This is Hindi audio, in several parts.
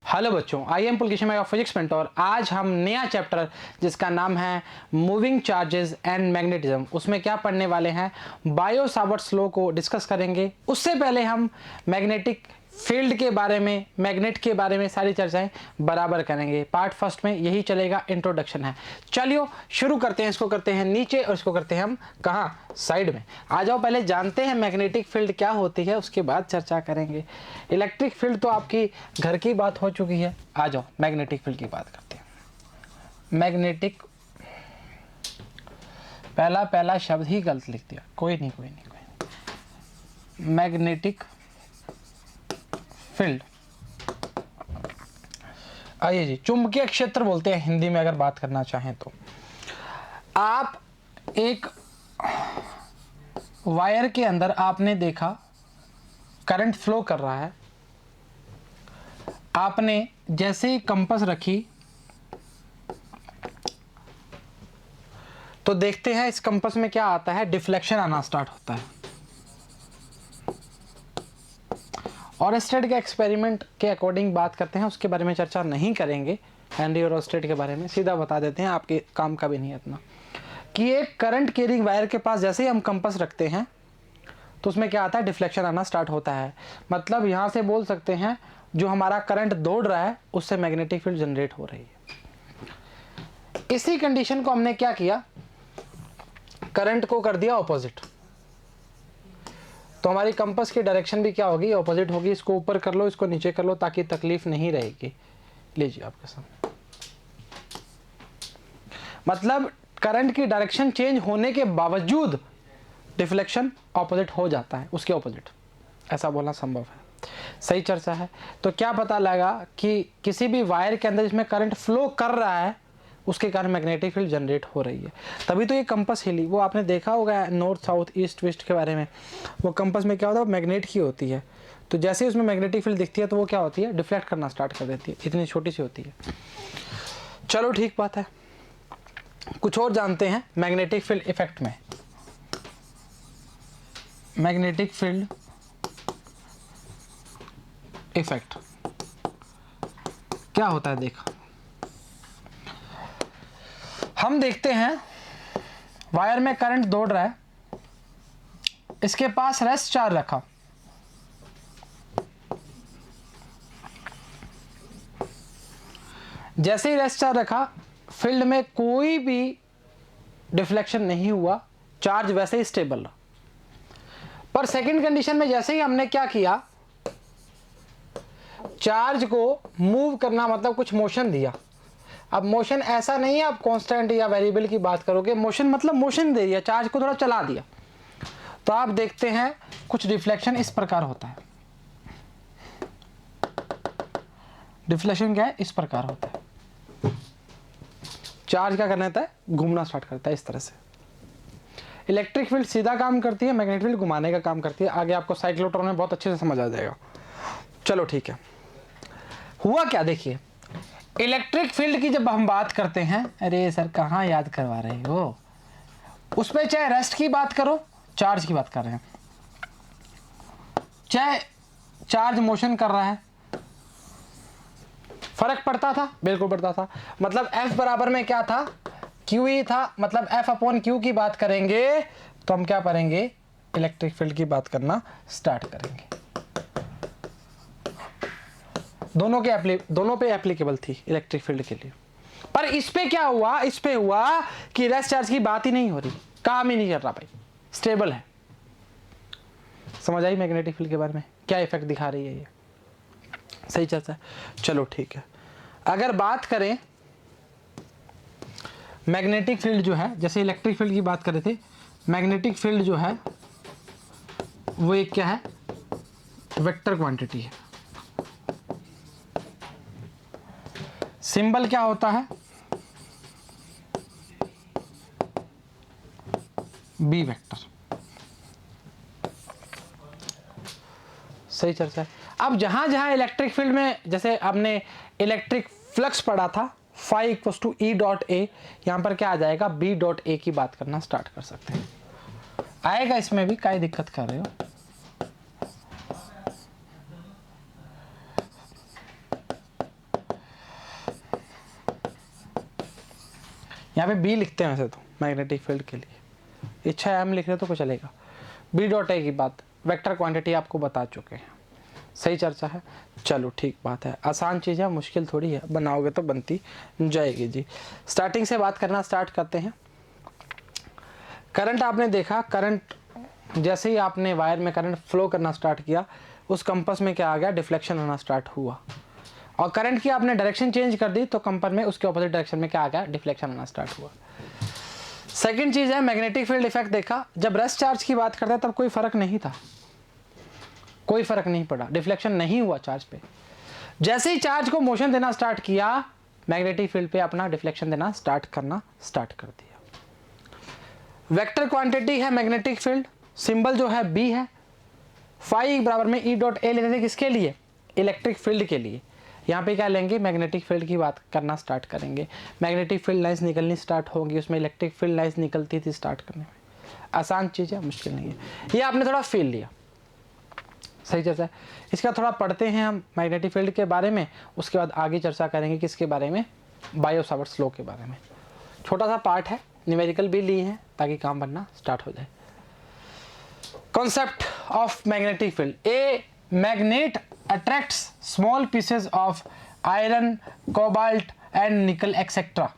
हेलो बच्चों, I am Pulkishan of physics mentor. आज हम नया चैप्टर जिसका नाम है मूविंग चार्जेस एंड मैग्नेटिज्म, उसमें क्या पढ़ने वाले हैं, बायो सावर्ट्स लॉ को डिस्कस करेंगे। उससे पहले हम मैग्नेटिक फील्ड के बारे में, मैग्नेट के बारे में सारी चर्चाएं बराबर करेंगे। पार्ट फर्स्ट में यही चलेगा, इंट्रोडक्शन है। चलिए शुरू करते हैं। इसको करते हैं नीचे और इसको करते हैं हम कहाँ, साइड में। आ जाओ, पहले जानते हैं मैग्नेटिक फील्ड क्या होती है, उसके बाद चर्चा करेंगे। इलेक्ट्रिक फील्ड तो आपकी घर की बात हो चुकी है। आ जाओ मैग्नेटिक फील्ड की बात करते हैं। मैग्नेटिक, पहला शब्द ही गलत लिख दिया, कोई नहीं। मैग्नेटिक फील्ड, आइए जी, चुंबकीय क्षेत्र बोलते हैं हिंदी में अगर बात करना चाहें तो। आप एक वायर के अंदर आपने देखा करंट फ्लो कर रहा है, आपने जैसे ही कंपास रखी तो देखते हैं इस कंपास में क्या आता है, डिफ्लेक्शन आना स्टार्ट होता है। ऑरस्टेड के एक्सपेरिमेंट के अकॉर्डिंग बात करते हैं, उसके बारे में चर्चा नहीं करेंगे। हेनरी ऑरस्टेड के बारे में सीधा बता देते हैं, आपके काम का भी नहीं है इतना, कि एक करंट कैरिंग वायर के पास जैसे ही हम कंपास रखते हैं तो उसमें क्या आता है, डिफ्लेक्शन आना स्टार्ट होता है। मतलब यहाँ से बोल सकते हैं जो हमारा करंट दौड़ रहा है उससे मैग्नेटिक फील्ड जनरेट हो रही है। इसी कंडीशन को हमने क्या किया, करंट को कर दिया ऑपोजिट, तो हमारी कंपास की डायरेक्शन भी क्या होगी, ऑपोजिट होगी। इसको ऊपर कर लो, इसको नीचे कर लो, ताकि तकलीफ नहीं रहेगी। लीजिए आपके सामने, मतलब करंट की डायरेक्शन चेंज होने के बावजूद डिफ्लेक्शन ऑपोजिट हो जाता है, उसके ऑपोजिट, ऐसा बोलना संभव है। सही चर्चा है। तो क्या पता लगा कि किसी भी वायर के अंदर जिसमें करंट फ्लो कर रहा है उसके कारण मैग्नेटिक फील्ड जनरेट हो रही है, तभी तो ये कंपास हिली। वो आपने देखा होगा नॉर्थ साउथ ईस्ट वेस्ट के बारे में, वो कंपास में क्या होता है, मैग्नेट की होती है। तो जैसे ही उसमें मैग्नेटिक फील्ड दिखती है तो वो क्या होती है, डिफ्लेक्ट करना स्टार्ट कर देती है, इतनी छोटी सी होती है। चलो ठीक बात है, कुछ और जानते हैं मैग्नेटिक फील्ड इफेक्ट में। मैग्नेटिक फील्ड इफेक्ट क्या होता है, देखा हम देखते हैं वायर में करंट दौड़ रहा है, इसके पास रेस्ट चार्ज रखा, जैसे ही रेस्ट चार्ज रखा फील्ड में कोई भी डिफ्लेक्शन नहीं हुआ, चार्ज वैसे ही स्टेबल रहा। पर सेकंड कंडीशन में जैसे ही हमने क्या किया, चार्ज को मूव करना, मतलब कुछ मोशन दिया। अब मोशन ऐसा नहीं है आप कांस्टेंट या वेरिएबल की बात करोगे, मोशन मतलब मोशन दे दिया, चार्ज को थोड़ा चला दिया, तो आप देखते हैं कुछ डिफ्लेक्शन इस प्रकार होता है। डिफ्लेक्शन क्या है, इस प्रकार होता है। चार्ज क्या करना होता है, घूमना स्टार्ट करता है इस तरह से। इलेक्ट्रिक फील्ड सीधा काम करती है, मैग्नेटिक फील्ड घुमाने का काम करती है। आगे आपको साइक्लोट्रॉन में बहुत अच्छे से समझ आ जाएगा। चलो ठीक है, हुआ क्या देखिए, इलेक्ट्रिक फील्ड की जब हम बात करते हैं, अरे सर कहाँ याद करवा रहे हो, उसमें चाहे रेस्ट की बात करो, चार्ज की बात कर रहे हैं, चाहे चार्ज मोशन कर रहा है, फर्क पड़ता था, बिल्कुल पड़ता था। मतलब F बराबर में क्या था, क्यू ही था। मतलब F अपॉन क्यू की बात करेंगे तो हम क्या करेंगे, इलेक्ट्रिक फील्ड की बात करना स्टार्ट करेंगे। दोनों पे एप्लीकेबल थी इलेक्ट्रिक फील्ड के लिए। पर इस पे क्या हुआ, इस पे हुआ कि रेस्ट चार्ज की बात ही नहीं हो रही, काम ही नहीं कर रहा भाई, स्टेबल है। समझ आई मैग्नेटिक फील्ड के बारे में क्या इफेक्ट दिखा रही है ये, सही चर्चा है। चलो ठीक है, अगर बात करें मैग्नेटिक फील्ड जो है, जैसे इलेक्ट्रिक फील्ड की बात कर रहे थे, मैग्नेटिक फील्ड जो है वो एक क्या है, वेक्टर क्वांटिटी है। सिंबल क्या होता है, बी वेक्टर। सही चर्चा है। अब जहां जहां इलेक्ट्रिक फील्ड में, जैसे आपने इलेक्ट्रिक फ्लक्स पढ़ा था, phi equals to E dot A, यहां पर क्या आ जाएगा, बी डॉट ए की बात करना स्टार्ट कर सकते हैं। आएगा, इसमें भी क्या दिक्कत कर रहे हो। यहाँ पे बी लिखते हैं वैसे तो मैग्नेटिक फील्ड के लिए, इच्छा है एम लिख रहे तो कुछ चलेगा। बी डॉट ए की बात वेक्टर क्वांटिटी आपको बता चुके हैं, सही चर्चा है। चलो ठीक बात है, आसान चीज़ है, मुश्किल थोड़ी है, बनाओगे तो बनती जाएगी जी। स्टार्टिंग से बात करना स्टार्ट करते हैं। करंट आपने देखा, करंट जैसे ही आपने वायर में करंट फ्लो करना स्टार्ट किया, उस कंपास में क्या आ गया, डिफ्लेक्शन होना स्टार्ट हुआ। और करंट की आपने डायरेक्शन चेंज कर दी तो कंपास में उसके ऑपोजिट डायरेक्शन में क्या आ गया, डिफ्लेक्शन होना स्टार्ट हुआ। सेकंड चीज़ है मैग्नेटिक फील्ड इफेक्ट देखा, जब रेस्ट चार्ज की बात करते हैं तब कोई फर्क नहीं था, कोई फर्क नहीं पड़ा, डिफ्लेक्शन नहीं हुआ चार्ज पे। जैसे ही चार्ज को मोशन देना स्टार्ट किया, मैग्नेटिक फील्ड पे अपना डिफ्लेक्शन देना स्टार्ट कर दिया। वेक्टर क्वांटिटी है मैग्नेटिक फील्ड, सिंबल जो है बी है, फाई बराबर में ई डॉट ए लेते थे किसके लिए, इलेक्ट्रिक फील्ड के लिए। यहाँ पे क्या लेंगे, मैग्नेटिक फील्ड की बात करना स्टार्ट करेंगे। मैग्नेटिक फील्ड लाइन्स निकलनी स्टार्ट होंगी, उसमें इलेक्ट्रिक फील्ड लाइन्स निकलती थी स्टार्ट करने में। आसान चीज़ है, मुश्किल नहीं है, ये आपने थोड़ा फील लिया, सही चर्चा है। इसका थोड़ा पढ़ते हैं हम मैग्नेटिक फील्ड के बारे में, उसके बाद आगे चर्चा करेंगे किसके बारे में, बायो सावर्ट्स लॉ के बारे में। छोटा सा पार्ट है, न्यूमेरिकल भी लिए हैं ताकि काम बनना स्टार्ट हो जाए। Concept of magnetic field, a magnet attracts small pieces of iron, cobalt and निकल etcetera.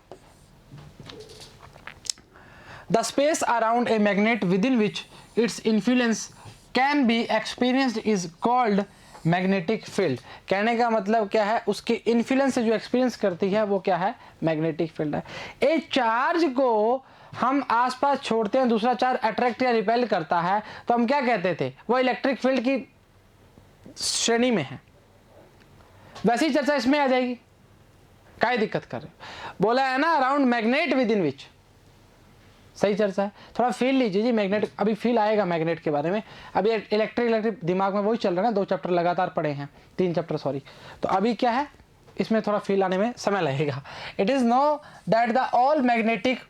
The space around a magnet within which its influence can be experienced is called magnetic field. कहने का मतलब क्या है, उसके इन्फ्लुएंस से जो एक्सपीरियंस करती है वो क्या है, मैग्नेटिक फील्ड है। एक चार्ज को हम आसपास छोड़ते हैं, दूसरा चार्ज अट्रैक्ट या रिपेल करता है, तो हम क्या कहते थे, वो इलेक्ट्रिक फील्ड की श्रेणी में है। वैसी चर्चा इसमें आ जाएगी, क्या दिक्कत कर रहे, बोला है ना अराउंड मैग्नेट विद इन विच, सही चर्चा है। थोड़ा फील लीजिए जी, मैग्नेट अभी फील आएगा मैग्नेट के बारे में। अभी इलेक्ट्रिक दिमाग में वही चल रहा है ना, 2 चैप्टर लगातार पढ़े हैं, 3 चैप्टर सॉरी, तो अभी क्या है, इसमें थोड़ा फील आने में समय लगेगा। It is know that the all magnetic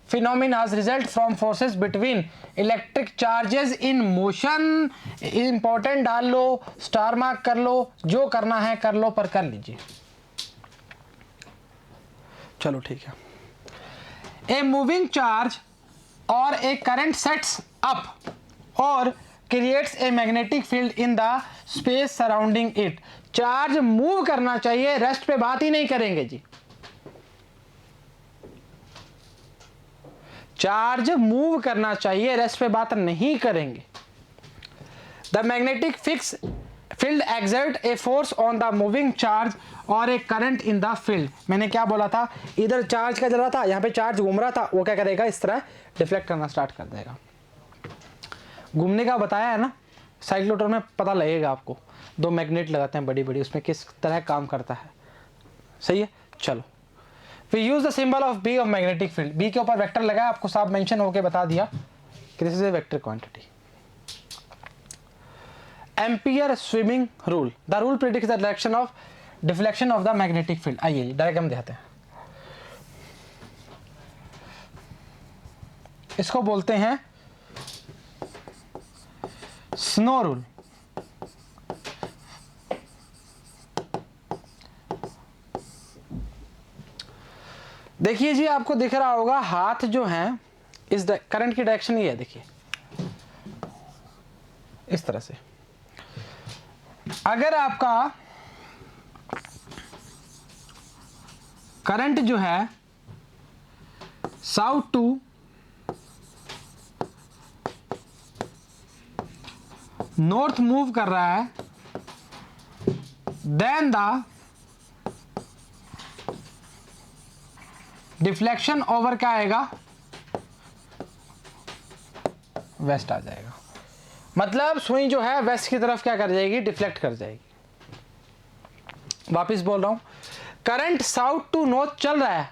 phenomena result from forces between electric charges in motion। Important डाल लो, स्टार मार्क कर लो, जो करना है कर लो, पर कर लीजिए। चलो ठीक है। ए मूविंग चार्ज और ए करंट सेट्स अप और creates a magnetic field in the space surrounding it. Charge move करना चाहिए, रेस्ट पे बात ही नहीं करेंगे जी। चार्ज मूव करना चाहिए, रेस्ट पे बात नहीं करेंगे। The magnetic fix field exert a force on the moving charge और ए करंट इन द फील्ड। मैंने क्या बोला था, इधर चार्ज का चल रहा था, यहाँ पे चार्ज घूम रहा था, वो क्या करेगा, इस तरह डिफ्लेक्ट करना स्टार्ट कर देगा। घूमने का बताया है ना, साइक्लोट्रॉन में पता लगेगा आपको, 2 मैग्नेट लगाते हैं बड़ी बड़ी, उसमें किस तरह काम करता है, सही है। चलो, we use the symbol of B of magnetic field. B के ऊपर वेक्टर लगा, आपको साफ मेंशन होके बता दिया कि this is a vector quantity. Ampere swimming rule, the rule predicts the direction of deflection of the magnetic field. आइए डायरेक्ट हम देखते हैं, इसको बोलते हैं स्नो रूल। देखिए जी, आपको दिख रहा होगा हाथ जो है, इस करंट की डायरेक्शन ये है, देखिए इस तरह से। अगर आपका करंट जो है साउथ टू नॉर्थ मूव कर रहा है, देन द डिफ्लेक्शन ओवर क्या आएगा, वेस्ट आ जाएगा। मतलब सुई जो है वेस्ट की तरफ क्या कर जाएगी, डिफ्लेक्ट कर जाएगी। वापिस बोल रहा हूं, करंट साउथ टू नॉर्थ चल रहा है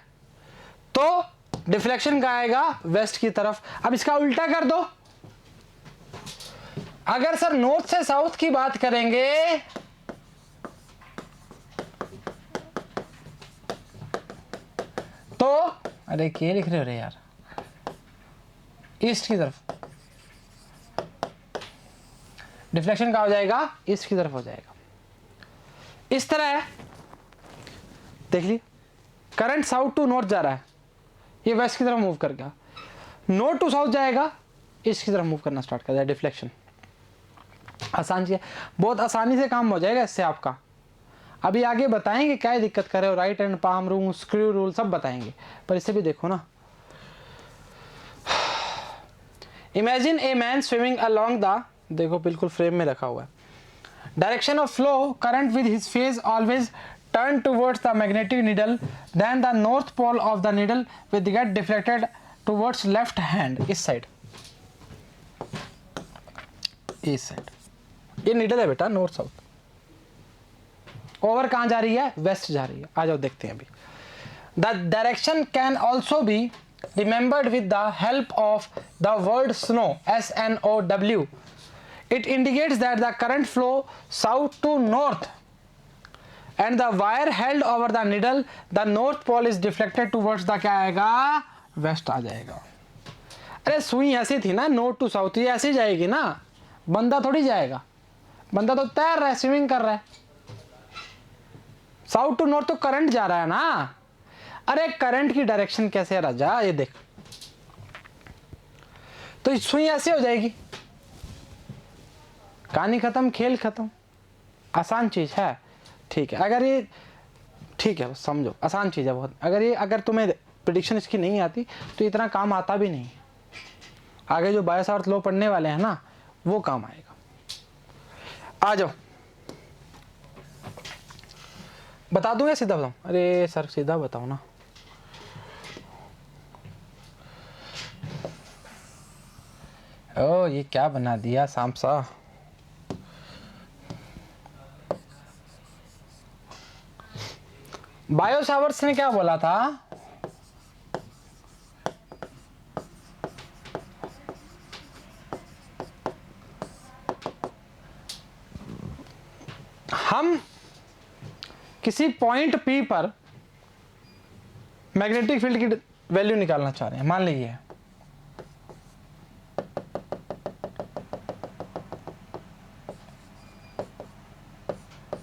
तो डिफ्लेक्शन का आएगा वेस्ट की तरफ। अब इसका उल्टा कर दो, अगर सर नॉर्थ से साउथ की बात करेंगे तो, अरे क्या लिख रहे हो रे यार, ईस्ट की तरफ डिफ्लेक्शन का हो जाएगा, ईस्ट की तरफ हो जाएगा। इस तरह है, देख ली, करंट साउथ टू नॉर्थ जा रहा है, ये वेस्ट की तरफ मूव कर गया, नॉर्थ टू साउथ जाएगा, ईस्ट की तरफ मूव करना स्टार्ट कर दिया, डिफ्लेक्शन। आसान चीज़ है, बहुत आसानी से काम हो जाएगा इससे आपका। अभी आगे बताएंगे क्या दिक्कत करे, और right hand palm rule, screw rule सब बताएंगे, पर इसे भी देखो ना। Imagine a man swimming along the, देखो बिल्कुल फ्रेम में रखा हुआ है, direction of flow current with his face always turn towards the magnetic needle, then the north pole of the needle with get deflected towards left hand, इस साइड, इस साइड। ये नीडल है बेटा, नॉर्थ साउथ। ओवर कहां जा रही है, वेस्ट जा रही है। आ जाओ देखते हैं अभी। The direction can also be remembered with the help of the word snow, SNOW. It indicates that the current flow south to north and the wire held over the needle, the north pole is deflected towards the, क्या आएगा, वेस्ट आ जाएगा। अरे सुई ऐसी थी ना, नॉर्थ टू साउथ, ये ऐसी जाएगी ना, बंदा थोड़ी जाएगा, बंदा तो तैर रहा है, स्विमिंग कर रहा है। साउथ टू नॉर्थ तो करंट जा रहा है ना। अरे करंट की डायरेक्शन कैसे है राजा, ये देख, तो सुई ऐसे हो जाएगी, कहानी खत्म, खेल खत्म। आसान चीज है, ठीक है। अगर ये ठीक है, समझो आसान चीज है बहुत। अगर तुम्हें प्रेडिक्शन इसकी नहीं आती तो इतना काम आता भी नहीं। आगे जो बायो सावर्थ लॉ पढ़ने वाले हैं ना, वो काम आएगा। आ जाओ, बता दूं या सीधा बताऊं? अरे सर सीधा बताओ ना। ओ ये क्या बना दिया सांप-सा। बायो सावर्थ ने क्या बोला था, हम किसी पॉइंट P पर मैग्नेटिक फील्ड की वैल्यू निकालना चाह रहे हैं। मान लीजिए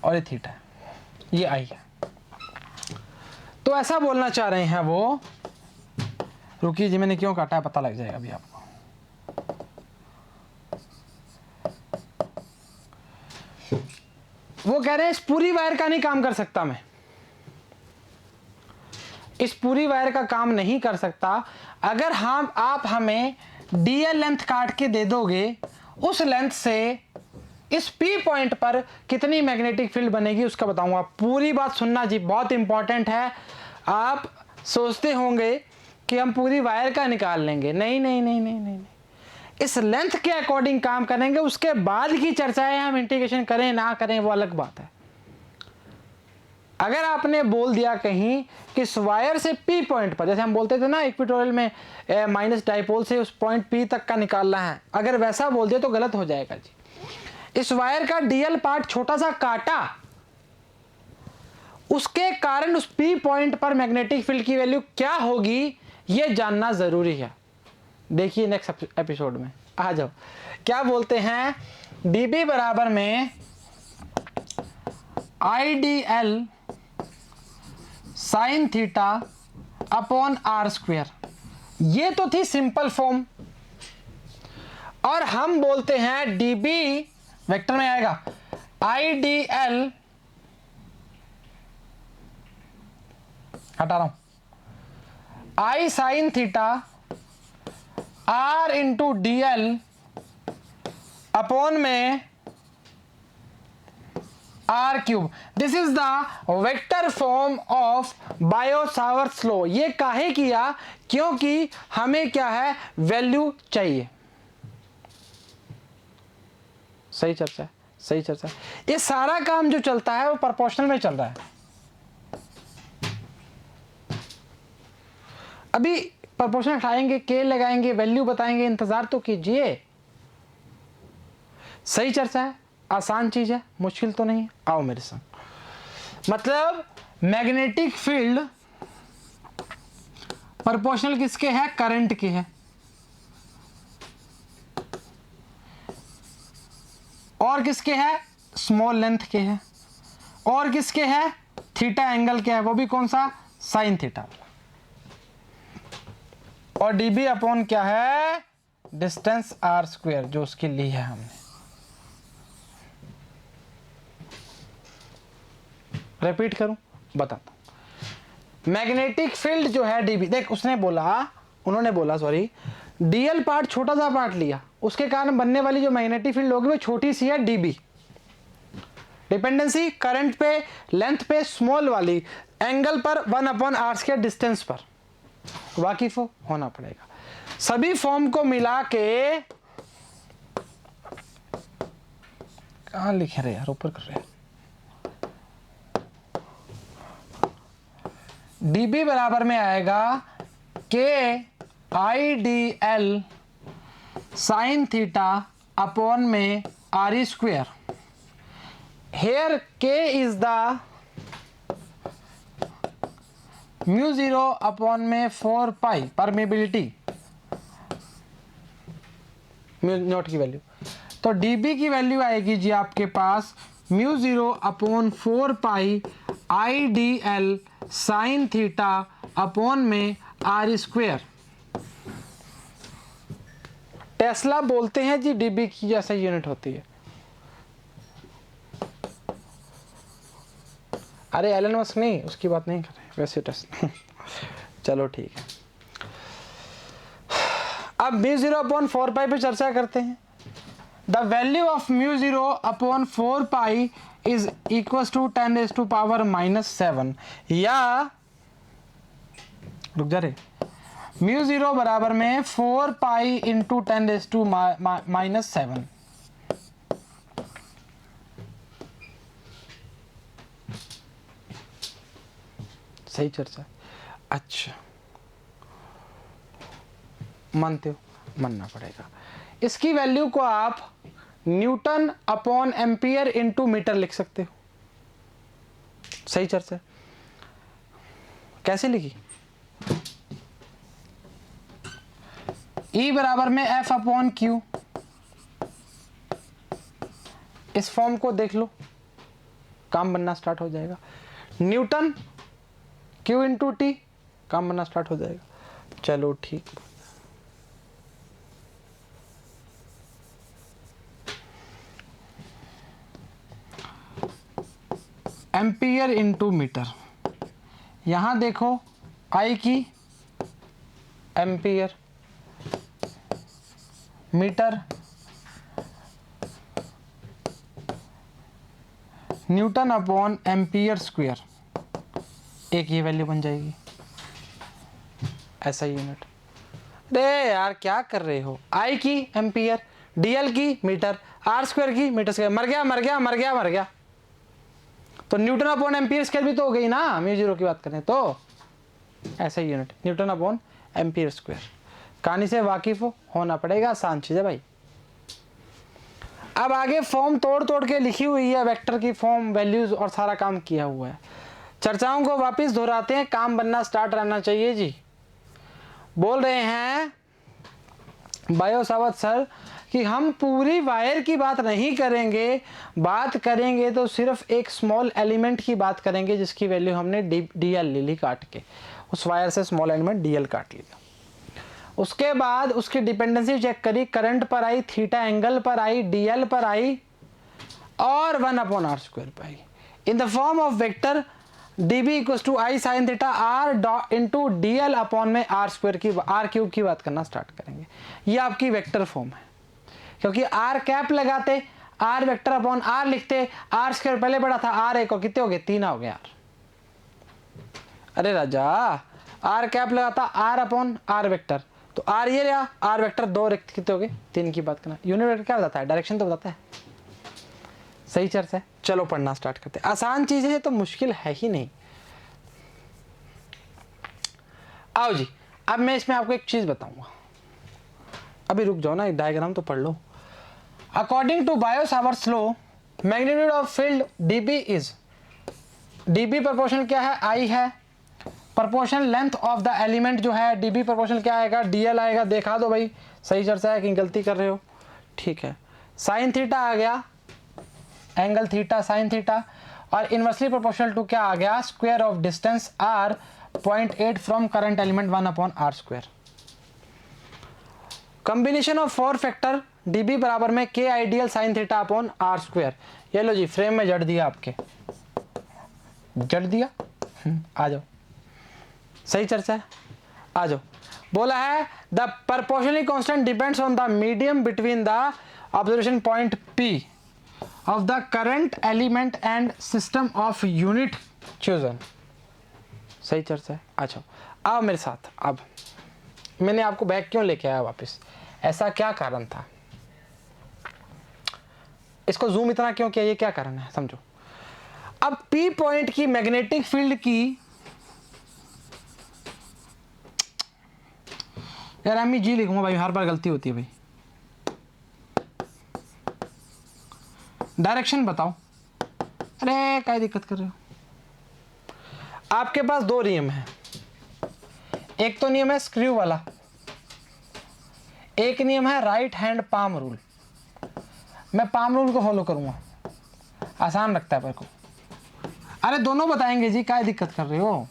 और ये थीटा है, ये I है, तो ऐसा बोलना चाह रहे हैं वो। रुकिए जी, मैंने क्यों काटा है पता लग जाएगा अभी आपको। वो कह रहे हैं इस पूरी वायर का नहीं काम कर सकता मैं, इस पूरी वायर का काम नहीं कर सकता। अगर आप हमें DL लेंथ काट के दे दोगे, उस लेंथ से इस P पॉइंट पर कितनी मैग्नेटिक फील्ड बनेगी उसका बताऊंगा। पूरी बात सुनना जी, बहुत इंपॉर्टेंट है। आप सोचते होंगे कि हम पूरी वायर का निकाल लेंगे, नहीं नहीं नहीं नहीं नहीं, इस लेंथ के अकॉर्डिंग काम करेंगे। उसके बाद की चर्चाएं हम इंटीग्रेशन करें ना करें वो अलग बात है। अगर आपने बोल दिया कहीं कि इस वायर से P पॉइंट पर, जैसे हम बोलते थे ना इक्वेटोरियल में माइनस डाइपोल से उस पॉइंट P तक का निकालना है, अगर वैसा बोल दिया तो गलत हो जाएगा जी। इस वायर का DL पार्ट छोटा सा काटा, उसके कारण उस P पॉइंट पर मैग्नेटिक फील्ड की वैल्यू क्या होगी ये जानना जरूरी है। देखिए नेक्स्ट एपिसोड में। आ जाओ, क्या बोलते हैं, dB बराबर में IDL sine theta upon R square. ये तो थी सिंपल फॉर्म, और हम बोलते हैं dB वेक्टर में आएगा IDL, हटा रहा हूं, I sine theta R into DL upon में R cube. This is the vector form of Biot Savart law. ये काहे किया, क्योंकि हमें क्या है, वैल्यू चाहिए। सही चर्चा है, सही चर्चा है। ये सारा काम जो चलता है वो प्रोपोर्शनल में चल रहा है। अभी प्रोपोर्शनल हटाएंगे, के लगाएंगे, वैल्यू बताएंगे, इंतजार तो कीजिए। सही चर्चा है, आसान चीज है, मुश्किल तो नहीं है। आओ मेरे संग। मतलब मैग्नेटिक फील्ड प्रोपोर्शनल किसके है, करंट के है, और किसके है, स्मॉल लेंथ के है, और किसके है, थीटा एंगल के है, वो भी कौन सा, साइन थीटा। और dB अपॉन क्या है, डिस्टेंस r स्क्वायर जो उसके लिए है हमने। रिपीट करूं, बताता हूं। मैग्नेटिक फील्ड जो है dB, देख उन्होंने बोला सॉरी, dl पार्ट छोटा सा पार्ट लिया, उसके कारण बनने वाली जो मैग्नेटिक फील्ड होगी वो छोटी सी है dB। डिपेंडेंसी करंट पे, लेंथ पे स्मॉल वाली, एंगल पर 1/r के डिस्टेंस पर वाकिफ होना पड़ेगा। सभी फॉर्म को मिला के, कहां लिखे रहे यार, ऊपर कर रहे हैं। dB बराबर में आएगा KIDL साइन थीटा अपॉन में RE square. Here K is the mu 0 upon में 4 पाई परमेबिलिटी, म्यू नॉट की वैल्यू। तो dB की वैल्यू आएगी जी आपके पास म्यू 0 अपॉन 4 पाई IDL साइन थीटा अपॉन में R स्क्वायर। टेस्ला बोलते हैं जी dB की जैसा यूनिट होती है। अरे एलन मस्क नहीं, उसकी बात नहीं कर रहे वैसे टेस्ट चलो ठीक है। अब म्यू 0 अपॉन 4 पाई पे चर्चा करते हैं। The value of mu 0 upon 4 pi is equal to 10⁻⁻7, या रुक जा रे, म्यू 0 बराबर में 4 पाई इंटू 10⁻⁻7। सही चर्चा। अच्छा, मानते हो, मानना पड़ेगा। इसकी वैल्यू को आप newton upon ampere into metre लिख सकते हो। सही चर्चा। कैसे लिखी? E बराबर में F अपॉन Q। इस फॉर्म को देख लो, काम बनना स्टार्ट हो जाएगा। न्यूटन Q इंटू टी, काम बनना स्टार्ट हो जाएगा। चलो ठीक, एम्पियर इंटू मीटर। यहां देखो I की ampere, metre newton upon ampere square, एक ये वैल्यू बन जाएगी ऐसा यूनिट। अरे यार क्या कर रहे हो, I की एम्पियर, DL की मीटर, R स्क्वायर की मीटर स्क्वायर। मर गया। तो न्यूटन अपॉन एम्पियर स्क्वायर भी तो हो गई ना, म्यू 0 की बात करें तो। ऐसा unit Newton upon ampere square. कहानी से वाकिफ होना पड़ेगा, आसान चीज है भाई। अब आगे फॉर्म तोड़ के लिखी हुई है, वेक्टर की फॉर्म, वैल्यूज और सारा काम किया हुआ है। चर्चाओं को वापस दोहराते हैं, काम बनना स्टार्ट रहना चाहिए जी। बोल रहे हैं बायो सावत सर कि हम पूरी वायर की बात नहीं करेंगे, बात करेंगे तो सिर्फ एक स्मॉल एलिमेंट की बात करेंगे जिसकी वैल्यू हमने DL ले ली काट के, उस वायर से स्मॉल एलिमेंट DL काट लिया। उसके बाद उसकी डिपेंडेंसी चेक करी, करंट पर आई, थीटा एंगल पर आई, DL पर आई और 1/r स्क्वायर पर आई। In the form of vector dB equal to I sine theta R into DL upon में R स्क्वायर की, R क्यूब की बात करना स्टार्ट करेंगे। ये आपकी वेक्टर फॉर्म है, क्योंकि R कैप लगाते, R वेक्टर अपॉन R लिखते, R स्क्वायर पहले पढ़ा था, R एक और कितने हो गए, 3 हो गए यार। अरे राजा, R कैप लगाता R अपॉन R वेक्टर, तो R ये रहा, R वेक्टर 2 कितने हो गए, 3 की बात करना। यूनिट वेक्टर क्या बताता है, डायरेक्शन तो बताता है। सही चर्चा है। चलो पढ़ना स्टार्ट करते हैं, आसान चीजें हैं तो मुश्किल है ही नहीं। आओ जी, अब मैं इसमें आपको एक चीज बताऊंगा, अभी रुक जाओ ना, एक डायग्राम तो पढ़ लो। According to Biot Savart's law, magnitude of field dB is, dB proportional क्या है, I है, proportional length of the element जो है dB प्रोपोर्शनल क्या आएगा, DL आएगा। देखा दो भाई, सही चर्चा है कि गलती कर रहे हो, ठीक है। साइन थीटा आ गया, एंगल थीटा साइन थीटा, और इनवर्सली प्रोपोर्शनल टू क्या आ गया, square of distance R 0.8 from current element 1/r square. Combination of 4 factor dB बराबर में k ideal sine theta upon r square. ये लो जी, फ्रेम में जड़ दिया, आपके जड़ दिया। आ जाओ, सही चर्चा है, आ जाओ। बोला है the proportionally constant depends on the medium between the observation point P of the current element and system of unit chosen. सही चर्चा है। अच्छा, आओ मेरे साथ। अब मैंने आपको बैक क्यों लेके आया वापस, ऐसा क्या कारण था, इसको जूम इतना क्यों किया, ये क्या कारण है समझो। अब P पॉइंट की मैग्नेटिक फील्ड की, यार एम जी लिखूंगा भाई, हर बार गलती होती है भाई। डायरेक्शन बताओ, अरे क्या दिक्कत कर रहे हो। आपके पास दो नियम है, एक तो नियम है स्क्रू वाला, एक नियम है राइट हैंड पाम रूल। मैं पाम रूल को फॉलो करूंगा, आसान लगता है मेरे को। अरे दोनों बताएंगे जी, क्या दिक्कत कर रहे हो,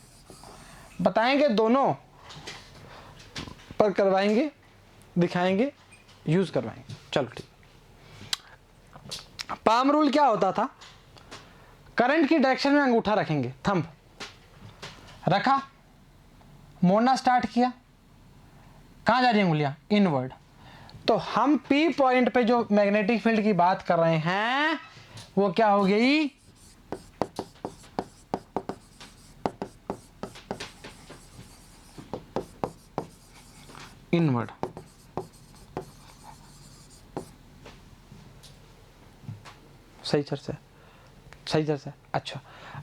बताएंगे दोनों, पर करवाएंगे, दिखाएंगे, यूज करवाएंगे। चलो ठीक। पाम रूल क्या होता था, करंट की डायरेक्शन में अंगूठा रखेंगे, थंब रखा, मोड़ना स्टार्ट किया, कहां जा रही है उंगलियां, इनवर्ड। तो हम P पॉइंट पे जो मैग्नेटिक फील्ड की बात कर रहे हैं वो क्या हो गई, इनवर्ड। सही चर्चा है, सही चर्चा है। अच्छा,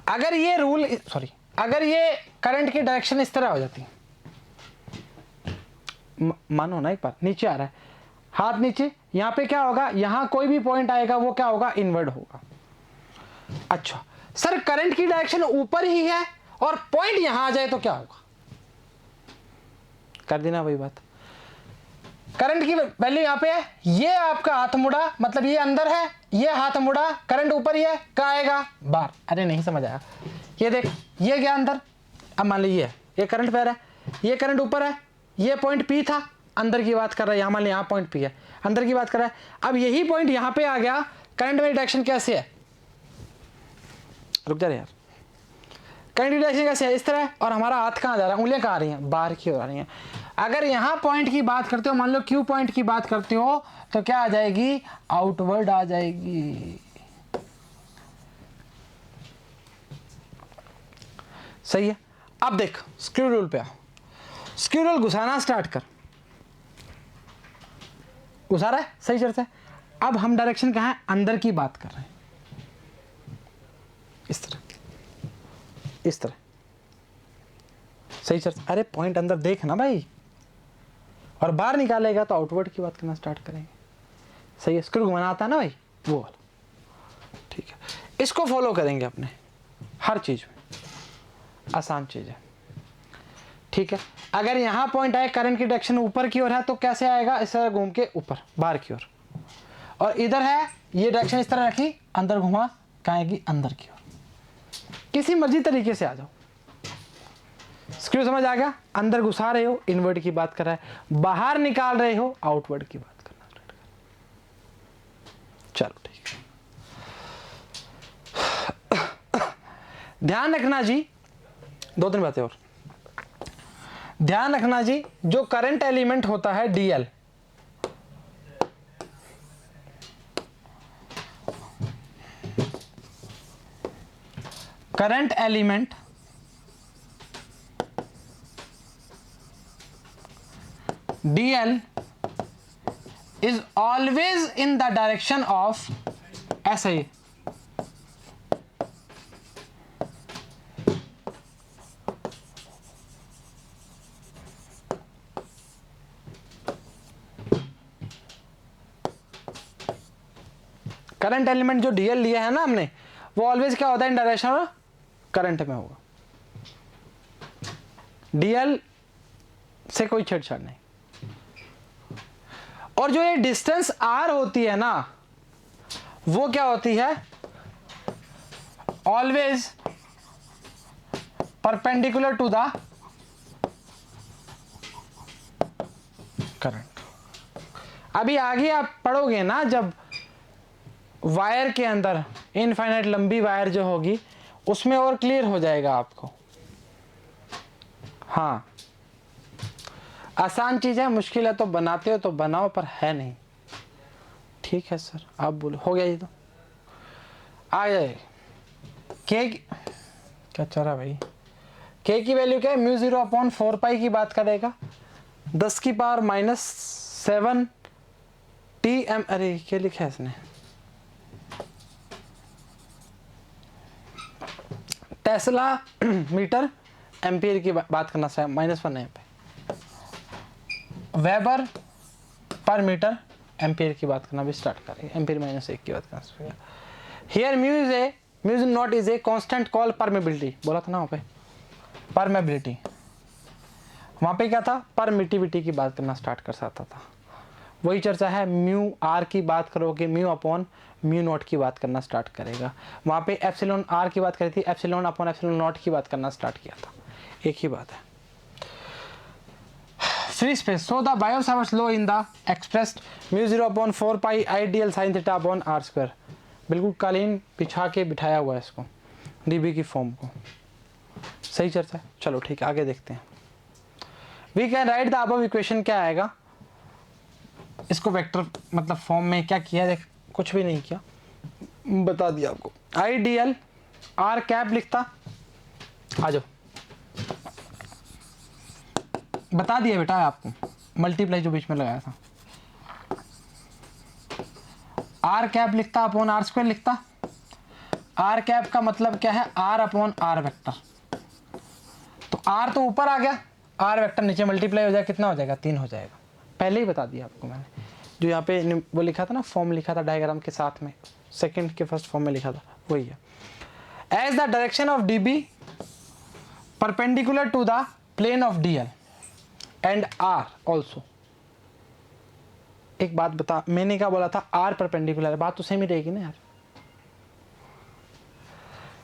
अगर ये रूल, सॉरी, अगर ये करंट की डायरेक्शन इस तरह हो जाती, मानो ना, एक बार नीचे आ रहा है, हाथ नीचे, यहां पे क्या होगा, यहां कोई भी पॉइंट आएगा वो क्या होगा, इनवर्ड होगा। अच्छा सर, करंट की डायरेक्शन ऊपर ही है और पॉइंट यहां आ जाए तो क्या होगा, कर देना वही बात। करंट की वैल्यू यहां पे है, ये आपका हाथ मुड़ा, मतलब ये अंदर है, ये हाथ मुड़ा, करंट ऊपर ही है, कहां आएगा, बाहर। अरे नहीं समझ आया, ये देख, ये गया अंदर। अब मान लीजिए ये करंट पैर है, ये करंट ऊपर है, ये पॉइंट P था, अंदर की बात कर रहा है, यहां मान लीजिए, यहां पॉइंट P है, अंदर की बात कर रहा है। अब यही पॉइंट यहां पे आ गया, करंट में डायरेक्शन कैसे है, रुक जा रहे यार, करंट की डायरेक्शन कैसे है, इस तरह है, और हमारा हाथ कहां जा रहा है, उंगलियां कहां आ रही हैं, बाहर की ओर आ रही हैं। अगर यहां पॉइंट की बात करते हो, मान लो Q पॉइंट की बात करते हो, तो क्या आ जाएगी, आउटवर्ड आ जाएगी। सही है। अब देख, स्क्रू रूल पे आ, स्क्रू रूल घुसाना स्टार्ट कर, घुसा रहा है, सही चर्चा है। अब हम डायरेक्शन कहां है, अंदर की बात कर रहे हैं, इस तरह, इस तरह, सही चर्चा। अरे पॉइंट अंदर देख ना भाई, और बाहर निकालेगा तो आउटवर्ड की बात करना स्टार्ट करेंगे। सही है, स्क्रू घुमाना आता है ना भाई, वो वाला, ठीक है। इसको फॉलो करेंगे अपने हर चीज में, आसान चीज है, ठीक है। अगर यहां पॉइंट आए, करंट की डायरेक्शन ऊपर की ओर है, तो कैसे आएगा, इस तरह घूम के ऊपर, बाहर की ओर। और इधर है, ये डायरेक्शन इस तरह रखी, अंदर घुमा, कहां आएगी, अंदर की ओर। किसी मर्जी तरीके से आ जाओ, स्क्रू समझ आ गया। अंदर घुसा रहे हो, इनवर्ड की बात कर रहा है, बाहर निकाल रहे हो, आउटवर्ड की बात करना स्टार्ट कर। चलो ठीक है। ध्यान रखना जी, दो तीन बातें और ध्यान रखना जी, जो करंट एलिमेंट होता है DL, current element DL is always in the direction of, ऐसा ही, करंट एलिमेंट जो DL लिया है ना हमने, वो ऑलवेज क्या होता है, इन डायरेक्शन करंट में होगा। DL से कोई छेड़छाड़ नहीं। और जो ये डिस्टेंस R होती है ना, वो क्या होती है, always perpendicular to the current. अभी आगे आप पढ़ोगे ना, जब वायर के अंदर इनफाइनाइट लंबी वायर जो होगी उसमें और क्लियर हो जाएगा आपको। हाँ, आसान चीज़ है, मुश्किल है तो बनाते हो तो बनाओ, पर है नहीं। ठीक है सर, आप बोलो, हो गया ये तो आ जाए। के क्या चल रहा भाई, के की वैल्यू क्या है, म्यू 0/4 की बात करेगा, 10⁻⁷ TM, अरे क्या लिखा है इसने, टेस्ला मीटर एम्पियर की बात करना चाहिए, -1 है पे, वेबर पर मीटर एम्पियर की बात करना भी स्टार्ट करेंगे, एम्पियर -1 की बात करना। Here mu is not is a constant call permeability, बोला था ना वहाँ पे परमेबिलिटी, वहाँ पे क्या था, परमिटिविटी की बात करना स्टार्ट कर सकता था। वही चर्चा है, म्यू आर की बात करोगे, म्यू अपॉन म्यू नॉट की बात करना स्टार्ट करेगा। वहाँ पे एप्सिलॉन आर की बात करी थी, एप्सिलॉन अपॉन एप्सिलॉन नॉट की बात करना स्टार्ट किया था, एक ही बात है। Free space, so the Biot Savart's law in the expressed mu 0/4 ideal sine theta upon R square, बिल्कुल कालीन बिछा के बिठाया हुआ है इसको, डीबी की फॉर्म को। सही चर्चा है, चलो ठीक है, आगे देखते हैं। We can write the above equation, क्या आएगा, इसको वेक्टर मतलब फॉर्म में क्या किया, देख कुछ भी नहीं किया, बता दिया आपको। आइडियल आर कैप लिखता, आ जाओ, बता दिया बेटा आपको, मल्टीप्लाई जो बीच में लगाया था, आर कैप लिखता अपॉन आर स्क्वायर लिखता। आर कैप का मतलब क्या है, आर अपॉन आर वेक्टर, तो आर तो ऊपर आ गया, आर वेक्टर नीचे मल्टीप्लाई हो जाएगा, कितना हो जाएगा, 3 हो जाएगा, पहले ही बता दिया आपको मैंने, जो यहाँ पे वो लिखा था ना, फॉर्म लिखा था डायग्राम के साथ में, सेकंड के फर्स्ट फॉर्म में लिखा था, वही है। As the direction of dB perpendicular to the plane of dl and R also, एक बात बता, मैंने क्या बोला था, आर परपेंडिकुलर, बात तो सेम ही रहेगी ना यार।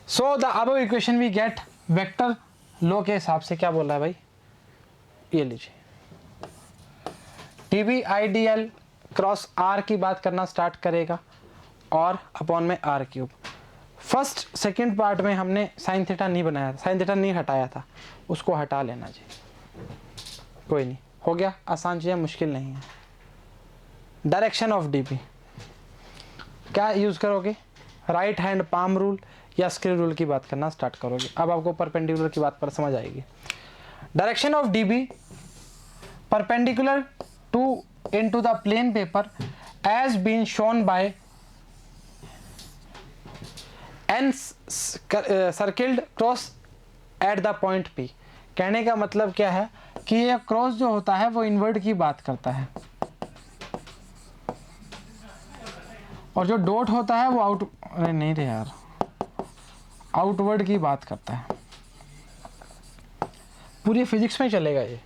So the above equation we get, vector law के हिसाब से क्या बोल रहा है भाई, ये लीजिए, डीबी आइडियल क्रॉस आर की बात करना स्टार्ट करेगा, और अपॉन में R cube. First second part में हमने साइन थीटा नहीं बनाया था, साइन थीटा नहीं हटाया था, उसको हटा लेना जी, कोई नहीं, हो गया, आसान चीज़ है, मुश्किल नहीं है। डायरेक्शन ऑफ डीबी क्या यूज़ करोगे, राइट हैंड पाम रूल या स्क्रू रूल की बात करना स्टार्ट करोगे, अब आपको परपेंडिकुलर की बात पर समझ आएगी। Direction of dB perpendicular to into the plane paper as been shown by n circled cross at the point P। कहने का मतलब क्या है कि ये क्रॉस जो होता है वो इन्वर्ट की बात करता है, और जो डॉट होता है वो आउट, अरे नहीं रे यार, आउटवर्ड की बात करता है। पूरी फिजिक्स में चलेगा ये।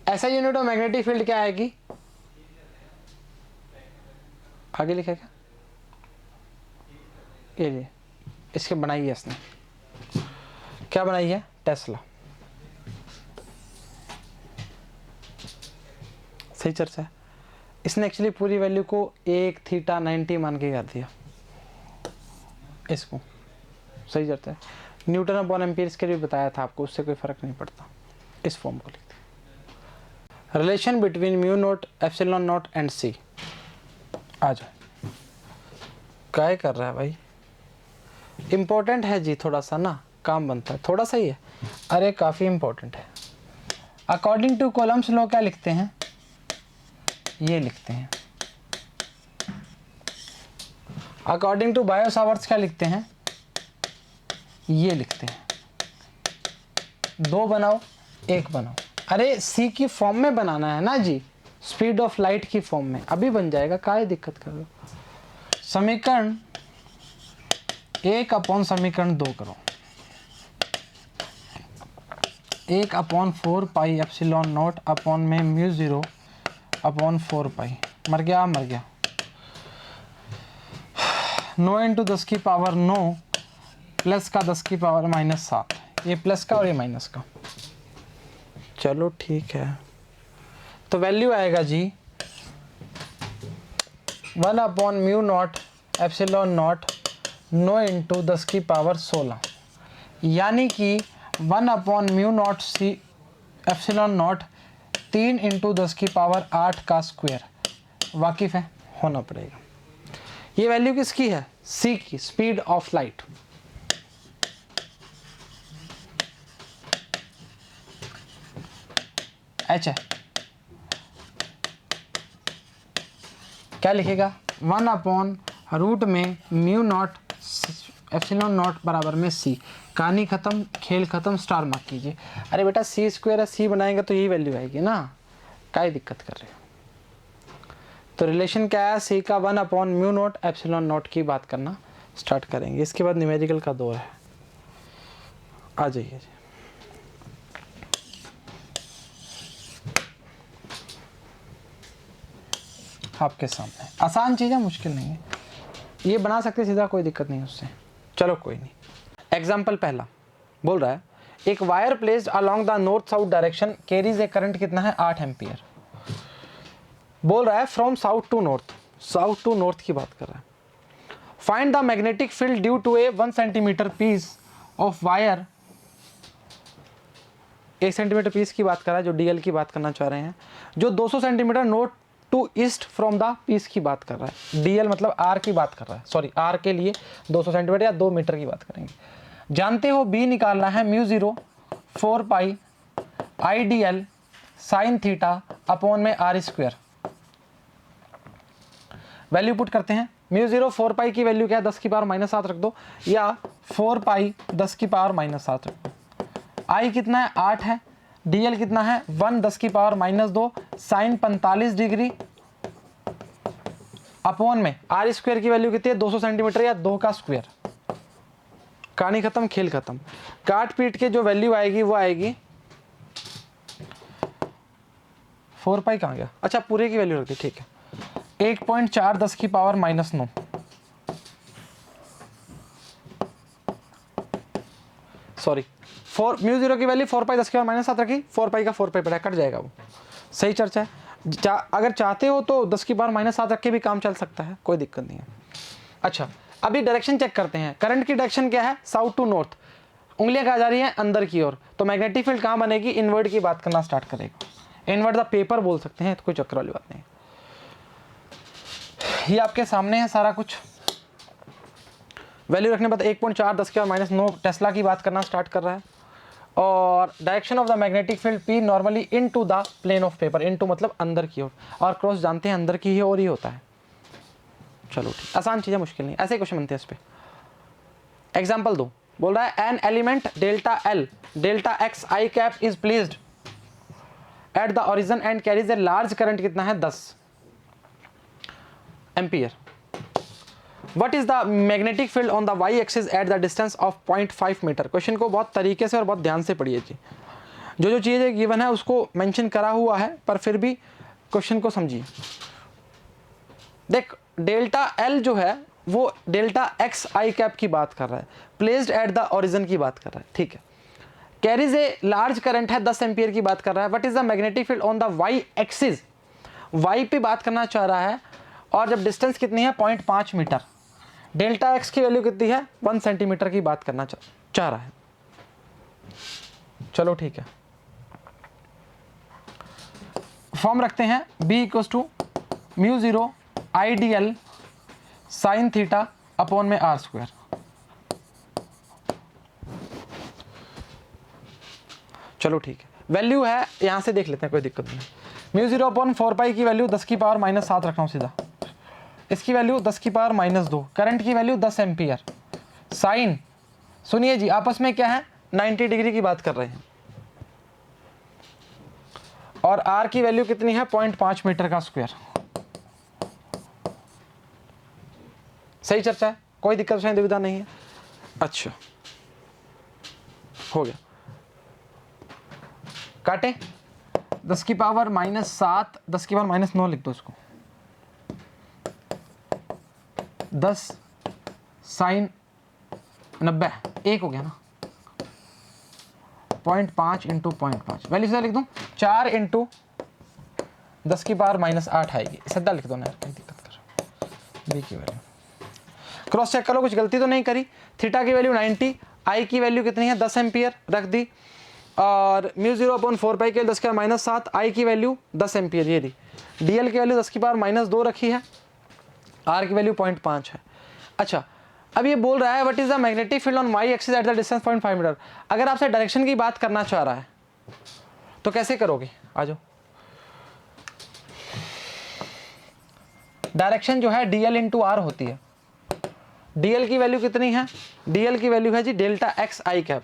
ऐसा यूनिट ऑफ मैग्नेटिक फील्ड क्या आएगी, आगे लिखा क्या, ये इसके बनाई है इसने, क्या बनाई है, टेस्ला। सही चर्चा है, इसने एक्चुअली पूरी वैल्यू को 1 थीटा 90 मान के कर दिया इसको। सही चर्चा है, न्यूटन अपॉन एम्पीयर के लिए बताया था आपको, उससे कोई फर्क नहीं पड़ता, इस फॉर्म को लिखते। Relation between mu naught epsilon naught and C, आ जाओ, क्या कर रहा है भाई, इंपॉर्टेंट है जी, थोड़ा सा ना काम बनता है, थोड़ा सा ही है, अरे काफ़ी इंपॉर्टेंट है। अकॉर्डिंग टू कॉलम्स लॉ क्या लिखते हैं, ये लिखते हैं। अकॉर्डिंग टू बायो-सावर्ट्स क्या लिखते हैं, ये लिखते हैं। 2 बनाओ 1 बनाओ, अरे सी की फॉर्म में बनाना है ना जी, स्पीड ऑफ लाइट की फॉर्म में, अभी बन जाएगा, काहे दिक्कत कर रहे हो। समीकरण 1 अपॉन समीकरण 2 करो, 1/4 पाई एप्सिलॉन नॉट अपॉन में म्यू 0/4 पाई, मर गया 9 इंटू 10 की पावर 9 प्लस का 10 की पावर -7, ये प्लस का और ये माइनस का, चलो ठीक है, तो वैल्यू आएगा जी 1/μ0 एप्सिलॉन नॉट नो इंटू 10⁻16, यानी कि 1/μ0 सी एप्सिलॉन नॉट 3 इंटू 10⁸ का स्क्वायर। वाकिफ है, होना पड़ेगा। ये वैल्यू किसकी है? सी की, स्पीड ऑफ लाइट। एच है, क्या लिखेगा? 1/रूट में μ0 एप्सिलॉन नॉट बराबर में सी। कहानी खत्म, खेल खत्म, स्टार मार्क कीजिए। अरे बेटा सी स्क्वायर है, सी बनाएंगे तो यही वैल्यू आएगी ना, क्या दिक्कत कर रहे हो? तो रिलेशन क्या है? सी का 1/μ0 एप्सिलॉन नॉट की बात करना स्टार्ट करेंगे। इसके बाद न्यूमेरिकल का दौर है, आ जाइए जी। आपके सामने आसान चीज़ है, मुश्किल नहीं है, ये बना सकते सीधा, कोई दिक्कत नहीं उससे। चलो कोई नहीं। एग्जाम्पल पहला बोल रहा है एक wire placed along the north south direction carries a current कितना है? 8 एम्पियर। बोल रहा है from south to north, south to north की बात कर रहा है। Find the magnetic field due to a 1 centimetre piece of wire. 1 centimetre piece की बात कर रहा है, जो डीएल की बात करना चाह रहे हैं, जो 200 centimetre north to east from the piece की बात कर रहा है। डीएल मतलब आर की बात कर रहा है, सॉरी आर के लिए 200 सेंटीमीटर या 2 मीटर की बात करेंगे। जानते हो बी निकालना है μ0 4 पाई IDL साइन थीटा अपॉन में आर स्क्वायर। वैल्यू पुट करते हैं। μ0 4 पाई की वैल्यू क्या है? 10⁻⁻7 रख दो, या 4 पाई 10⁻⁻7 रख दो। आई कितना है? 8 है। डीएल कितना है? 1 10⁻⁻2 साइन 45 डिग्री अपॉन में आर स्क्वायर की वैल्यू कितनी है? 200 सेंटीमीटर या 2 का स्क्वायर। कहानी खत्म, खेल खत्म। काट पीट के जो वैल्यू आएगी वो आएगी 4 पाई कहाँ गया? अच्छा पूरे की वैल्यू रख दी, ठीक है। 1.4 10⁻⁻9 सॉरी, μ0 की वैल्यू 4 पाई 10⁻⁻7 रखी, 4 पाई का 4 पाई पड़ा, कट जाएगा वो। सही चर्चा है। अगर चाहते हो तो 10⁻⁻7 रख के भी काम चल सकता है, कोई दिक्कत नहीं है। अच्छा अभी डायरेक्शन चेक करते हैं। करंट की डायरेक्शन क्या है? South to north. उंगलियां कहाँ जा रही हैं? अंदर की ओर। तो मैग्नेटिक फील्ड कहाँ बनेगी? इनवर्ड की बात करना स्टार्ट करेगा। इनवर्ड द पेपर बोल सकते हैं, तो कोई चक्कर वाली बात नहीं। ये आपके सामने है सारा कुछ। वैल्यू रखने बाद 1.4 10⁻⁻9 टेस्ला की बात करना स्टार्ट कर रहा है। और direction of the magnetic field P normally into the plane of paper. Into मतलब अंदर की ओर, और क्रॉस जानते हैं अंदर की ही ओर ही होता है। चलो ठीक, आसान चीज़ है, मुश्किल नहीं। ऐसे क्वेश्चन बनते हैं इस पे। एग्जाम्पल 2 बोल रहा है an element delta L delta x i cap is placed at the origin and carries a large current कितना है? 10 ampere. What is the magnetic field on the y-axis at the distance of 0.5 metre? Question को बहुत तरीके से और बहुत ध्यान से पढ़िए जी। जो चीज़ें गिवन है उसको मेंशन करा हुआ है, पर फिर भी क्वेश्चन को समझिए। देख डेल्टा एल जो है वो डेल्टा एक्स आई कैप की बात कर रहा है, प्लेस्ड एट द ओरिजिन की बात कर रहा है, ठीक है। कैरीज ए लार्ज करंट है, 10 एम्पियर की बात कर रहा है। What is the magnetic field on the Y axis? Y पे बात करना चाह रहा है, और जब डिस्टेंस कितनी है? 0.5 मीटर। डेल्टा एक्स की वैल्यू कितनी है? 1 सेंटीमीटर की बात करना चाह रहा है। चलो ठीक है, फॉर्म रखते हैं b equals to μ0 IDL sine theta upon में आर स्क्वायर। चलो ठीक है, वैल्यू है यहां से देख लेते हैं, कोई दिक्कत नहीं। μ0 अपॉन 4 पाई की वैल्यू 10⁻⁻7 रखना हूं सीधा। इसकी वैल्यू 10⁻⁻2, करंट की वैल्यू 10 एम्पियर। साइन सुनिए जी, आपस में क्या है? 90 डिग्री की बात कर रहे हैं। और आर की वैल्यू कितनी है? 0.5 मीटर का स्क्वायर। सही चर्चा है, कोई दिक्कत नहीं, दुविधा नहीं है। अच्छा हो गया, काटे 10⁻⁻7 10⁻⁻9 लिख दो इसको। 10 साइन 90 एक हो गया ना, 0.5 इंटू 0.5 वैल्यू सीधा लिख दूँ 4 इंटू 10 की पावर -8 आएगी, सीधा लिख दो ना यार, क्या दिक्कत कर रहा बी की वैल्यू। क्रॉस चेक करो कुछ गलती तो नहीं करी। थीटा की वैल्यू 90, आई की वैल्यू कितनी है 10 एम्पियर रख दी, और μ0/4 के 10 की पावर -7, आई की वैल्यू 10 एम्पियर ये दी, डीएल की वैल्यू 10 की पावर -2 रखी है, आर की वैल्यू 0.5 है। अच्छा अब ये बोल रहा है what is the magnetic field on Y axis at the distance 0.5 metre. अगर आपसे डायरेक्शन की बात करना चाह रहा है तो कैसे करोगे, आ जाओ। डायरेक्शन जो है डीएल इंटू आर होती है। डीएल की वैल्यू कितनी है, डीएल की वैल्यू है जी delta x i cap,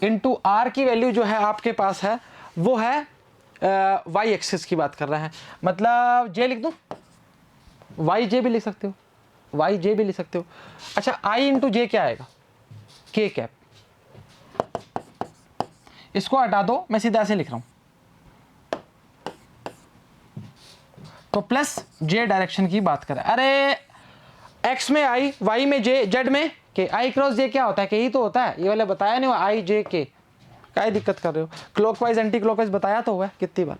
into R की वैल्यू जो है आपके पास है वो है वाई एक्सिस की बात कर रहा है, मतलब जे लिख दूं, वाई जे भी लिख सकते हो, वाई जे भी लिख सकते हो। अच्छा आई इंटू जे क्या आएगा, के कैप, इसको हटा दो, मैं सीधा ऐसे लिख रहा हूं, तो प्लस जे डायरेक्शन की बात करें। अरे एक्स में आई, वाई में जे, जेड में के, आई क्रॉस जे क्या होता है, के ही तो होता है, ये वाले बताया नहीं, आई जे के, क्या दिक्कत कर रहे हो, क्लॉकवाइज एंटी क्लॉकवाइज बताया तो हुआ है कितनी बार।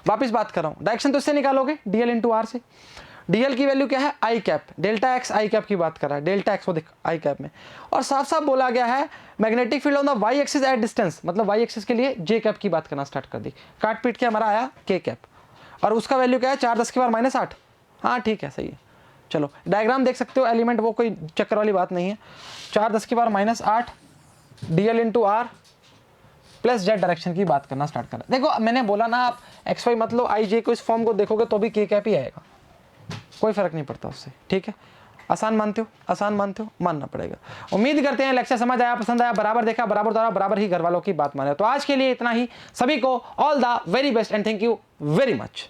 वापस बात कर रहा हूं, डायरेक्शन तो इससे निकालोगे डीएल इंटू आर से। डीएल की वैल्यू क्या है आई cap, delta x i cap की बात कर रहा है, डेल्टा एक्स को देख आई कैप में, और साफ साफ बोला गया है magnetic field on the Y axis at distance, मतलब वाई एक्सिस के लिए जे कैप की बात करना स्टार्ट कर दी, काट पीट के हमारा आया के कैप, और उसका वैल्यू क्या है 4 10 की पावर -8। हाँ ठीक है सही है, चलो डायग्राम देख सकते हो, एलिमेंट वो कोई चक्कर वाली बात नहीं है। 4 10 की power -8 DL into R plus Z direction की बात करना स्टार्ट कर। देखो मैंने बोला ना, आप एक्स वाई मत लो, आई जे को इस फॉर्म को देखोगे तो भी के कैप ही आएगा, कोई फर्क नहीं पड़ता उससे, ठीक है। आसान मानते हो, आसान मानते हो, मानना पड़ेगा। उम्मीद करते हैं लेक्चर समझ आया, पसंद आया, बराबर देखा, बराबर द्वारा बराबर ही घर वालों की बात माने। तो आज के लिए इतना ही, सभी को all the very best and thank you very much.